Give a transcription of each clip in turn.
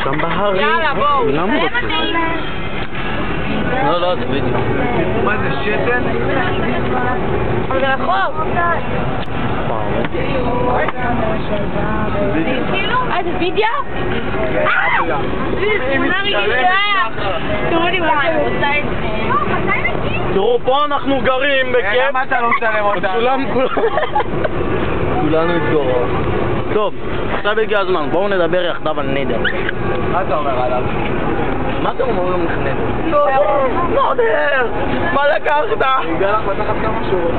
שם בהרי. יאללה, בואו. למה הוא רוצה? לא, זה וידאו. מה זה, שתן? אבל זה רחוק. זה וידאו? תמונה רגילה. תראו לי מה אני רוצה את זה. תראו, פה אנחנו גרים בכיף. למה אתה לא משלם אותה? כולנו התגוררו. טוב, עכשיו הגיע הזמן, בואו נדבר יחדיו על נדר. מה אתה אומר עליו? מה אתם אומרים לך נדר? נדר! מה לקחת? ניגע לך בתחת כמה שורות.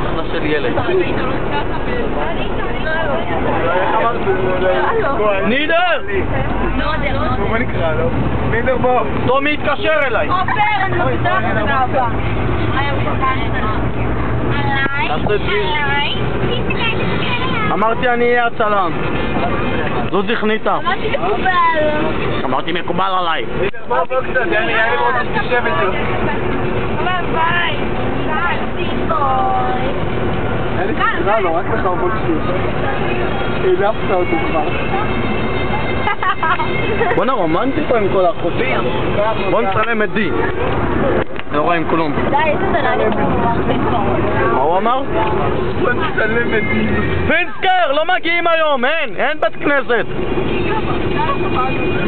אחלה של ילד. נידר! בוא נקרא לו. נידר בוא. תומי התקשר אליי. עופר, אני מפתח את הגאווה. אמרתי אני אהיה הצלם. זו זכניתה. אמרתי מקובל. אמרתי מקובל עליי. נידר בוא קצת, אני רוצה שתשב איתו. ביי. אין לי סתירה לו, רק לך בוא תשב. העדפת אותו כבר. בוא נרומנטי פה עם כל החופים. בוא נצלם את די. לא רואים כלום. די, איזה דלת. מה הוא אמר? בוא נצלם את די. פינסקר! לא מגיעים היום! אין בית כנסת!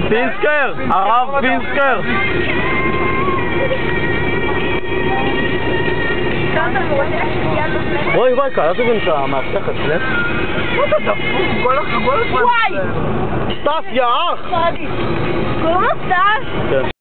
פינסקר! הרב פינסקר! אוי וואי, קלטו גם שהמאבטח אצלך? מה אתה דפוק? כל הזמן. וואי! סטס, יא אח! קוראים לו סטס? כן.